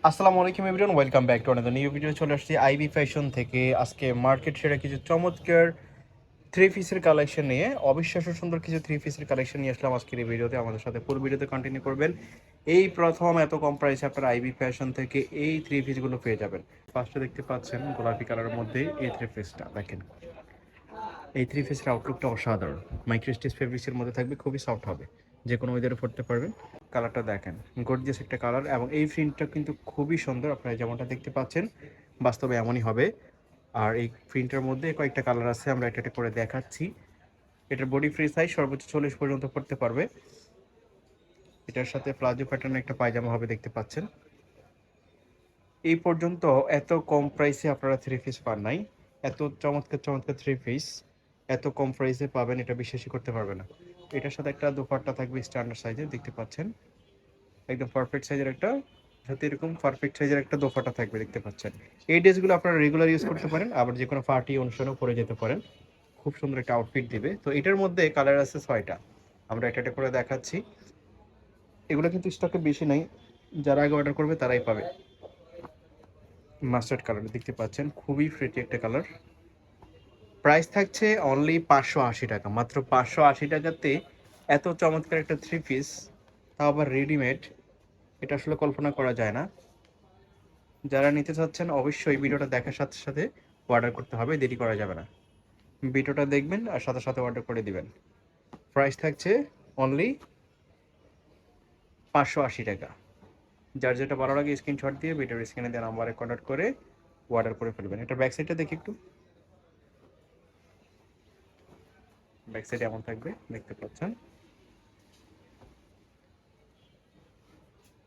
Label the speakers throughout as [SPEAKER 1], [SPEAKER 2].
[SPEAKER 1] আসসালামু আলাইকুম everyone, welcome back to another new video. চলে আসছি আইবি ফ্যাশন থেকে। আজকে মার্কেট সেরা কিছু চমৎকার থ্রি পিসের কালেকশন নিয়ে, অবিশ্বাস্য সুন্দর কিছু থ্রি পিসের কালেকশন নিয়ে আসলাম আজকের এই ভিডিওতে। আমাদের সাথে পুরো ভিডিওতে কন্টিনিউ করবেন। এই প্রথম এত কম প্রাইসে আপনারা আইবি ফ্যাশন থেকে এই থ্রি পিসগুলো পেয়ে যাবেন। ফার্স্টে দেখতে পাচ্ছেন গোলাপি কালারের মধ্যে এই থ্রি পিসটা দেখেন। এই থ্রি পিসের আউটলুকটা অসাধারণ। মাইক্রোস্টিচ ফেব্রিক্সের মধ্যে থাকবে, খুবই সফট হবে, যে কোনো ওয়েদারে পরতে পারবেন। কালারটা দেখেন, গর্জিয়াস একটা কালার, এবং এই প্রিন্টটা কিন্তু খুবই সুন্দর। আপনারা যেমনটা দেখতে পাচ্ছেন বাস্তবে এমনই হবে। আর এই প্রিন্টের মধ্যে কয়েকটা কালার আছে, আমরা এটা করে দেখাচ্ছি। এটার বডি ফ্রি সাইজ সর্বোচ্চ 40 পর্যন্ত পড়তে পারবে। এটার সাথে প্লাজো প্যাটার্ন একটা পায়জামা হবে, দেখতে পাচ্ছেন। এই পর্যন্ত এত কম প্রাইসে আপনারা থ্রি পিস পান নাই। এত চমৎকার চমৎকার থ্রি পিস এত কম প্রাইসে পাবেন, এটা বিশ্বাসই করতে পারবে না। এটার সাথে একটা দোপাট্টা থাকবে স্ট্যান্ডার্ড সাইজে, দেখতে পাচ্ছেন। একদম পারফেক্ট সাইজের একটা, সাথে এরকম পারফেক্ট সাইজের একটা দোপাট্টা থাকবে, দেখতে পাচ্ছেন। এই ড্রেসগুলো আপনারা রেগুলার ইউজ করতে পারেন, আবার যে কোনো পার্টি অনুষ্ঠানেও পরে যেতে পারেন। খুব সুন্দর একটা আউটফিট দিবে। তো এটার মধ্যে কালার আছে 6টা, আমরা এটা করে দেখাচ্ছি। এগুলো কিন্তু স্টকে বেশি নাই, যারা আগে অর্ডার করবে তারাই পাবে। মাস্টার্ড কালার দেখতে পাচ্ছেন, খুবই ফ্রেটি একটা কালার। প্রাইস থাকছে অনলি 580 টাকা, মাত্র 580 টাকাতে এত চমৎকার একটা থ্রি পিস, তাও আবার রেডিমেড। এটা আসলে কল্পনা করা যায় না। যারা নিতে চাচ্ছেন অবশ্যই ভিডিওটা দেখার সাথে সাথে অর্ডার করতে হবে, দেরি করা যাবে না। ভিডিওটা দেখবেন আর সাথে সাথে অর্ডার করে দিবেন। প্রাইস থাকছে অনলি 580 টাকা। যার যেটা ভালো লাগে স্ক্রিনশট দিয়ে ভিডিওর স্ক্রিনে দেওয়া নাম্বারে কন্ট্যাক্ট করে অর্ডার করে ফেলবেন। এটা ব্যাক সাইডটা দেখি একটু। ব্যাক সাইডে এমন থাকবে, দেখতে পাচ্ছেন।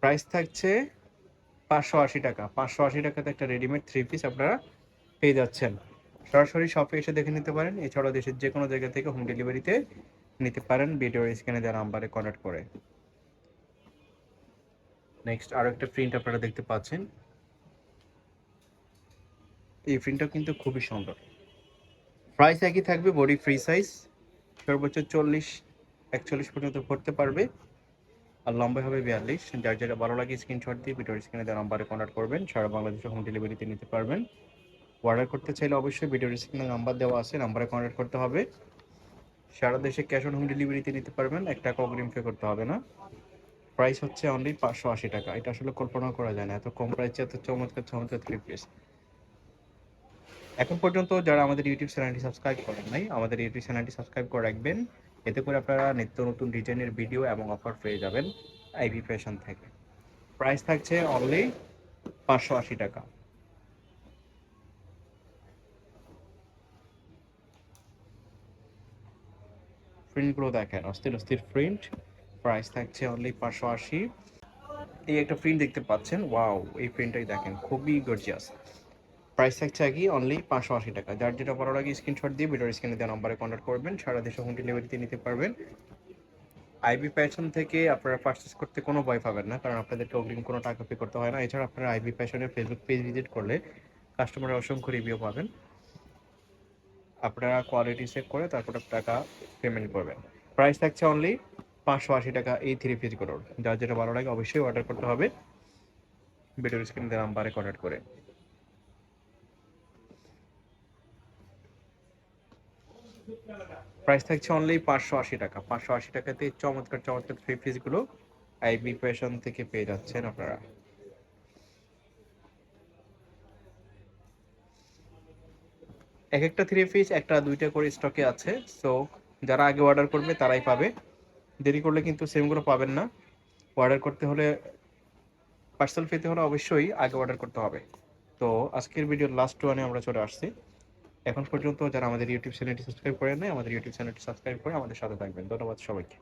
[SPEAKER 1] প্রাইস থাকছে 580 টাকা। 580 টাকাতে একটা রেডিমেড থ্রি পিস আপনারা পেয়ে যাচ্ছেন। সরাসরি শপে এসে দেখে নিতে পারেন, এছাড়াও দেশের যে কোনো জায়গা থেকে হোম ডেলিভারিতে নিতে পারেন ভিডিওর স্ক্রিনে দেওয়া নাম্বারে কন্ট্যাক্ট করে। নেক্সট আরও একটা প্রিন্ট আপনারা দেখতে পাচ্ছেন। এই প্রিন্টটা কিন্তু খুবই সুন্দর। প্রাইস একই থাকবে, বডি ফ্রি সাইজ, সর্বোচ্চ 40-41 পর্যন্ত পড়তে পারবে, আর লম্বা হবে 42। যার যেটা ভালো লাগে স্ক্রিনশট দিয়ে ভিডিওর স্ক্রিনে দেওয়া নাম্বারে কন্ট্যাক্ট করবেন। সারা বাংলাদেশে হোম ডেলিভারিতে নিতে পারবেন। অর্ডার করতে চাইলে অবশ্যই ভিডিওর স্ক্রিনে নাম্বার দেওয়া আছে, নাম্বারে কন্ট্যাক্ট করতে হবে। সারা দেশে ক্যাশ অন হোম ডেলিভারিতে নিতে পারবেন, 1 টাকা অগ্রিম পে করতে হবে না। প্রাইস হচ্ছে অনলি 580 টাকা। এটা আসলে কল্পনা করা যায় না, এত কম প্রাইসে এত চমৎকার চমৎকার থ্রি পিস। এখন পর্যন্ত যারা আমাদের ইউটিউব চ্যানেলটি সাবস্ক্রাইব করেন নাই, আমাদের ইউটিউব চ্যানেলটি সাবস্ক্রাইব করে রাখবেন। এতে করে আপনারা নিত্য নতুন ডিজাইনের ভিডিও এবং অফার পেয়ে যাবেন আইবি ফ্যাশন থেকে। প্রাইস থাকছে অনলি 580 টাকা। প্রিন্টগুলো দেখেন, অস্থির অস্থির প্রিন্ট। প্রাইস থাকছে অনলি 580। এই একটা প্রিন্ট দেখতে পাচ্ছেন, ওয়াও, এই প্রিন্টটাই দেখেন, খুবই গর্জিয়াস। প্রাইস থাকছে কি অনলি 580 টাকা। যার যেটা ভালো লাগে স্ক্রিনশট দিয়ে ভিডিওর স্ক্রিনে দেওয়া নাম্বারে কন্ট্যাক্ট করবেন। সারা দেশে হোম ডেলিভারিতে নিতে পারবেন। আইবি ফ্যাশন থেকে আপনারা পারচেস করতে কোনো ভয় পাবেন না, কারণ আপনাদেরকে অগ্রিম কোনো টাকা পে করতে হয় না। এছাড়া আপনারা আইবি ফ্যাশনের ফেসবুক পেজ ভিজিট করলে কাস্টমারের অসংখ্য রিভিউ পাবেন। আপনারা কোয়ালিটি চেক করে তারপর টাকা পেমেন্ট করবেন। প্রাইস থাকছে অনলি 580 টাকা এই থ্রি পিসগুলোর। যার যেটা ভালো লাগে অবশ্যই অর্ডার করতে হবে ভিডিওর স্ক্রিনে দেওয়া নাম্বারে কন্ট্যাক্ট করে। প্রাইস থাকছে অনলি 580 টাকা। 580 টাকাতে চমৎকার চমৎকার থ্রি পিসগুলো আইবি ফ্যাশন থেকে পেয়ে যাচ্ছেন আপনারা। এক একটা থ্রি পিস একটা দুইটা করে স্টকে আছে। সো যারা আগে অর্ডার করবে তারাই পাবে, দেরি করলে কিন্তু সেমগুলো পাবেন না। অর্ডার করতে হলে, পার্সেল পেতে হলে অবশ্যই আগে অর্ডার করতে হবে। তো আজকের ভিডিওর লাস্ট ওয়ানে আমরা চলে আসছি। এখন পর্যন্ত যারা আমাদের ইউটিউব চ্যানেলটি সাবস্ক্রাইব করেন নাই, আমাদের ইউটিউব চ্যানেলটি সাবস্ক্রাইব করে আমাদের সাথে থাকবেন। ধন্যবাদ সবাইকে।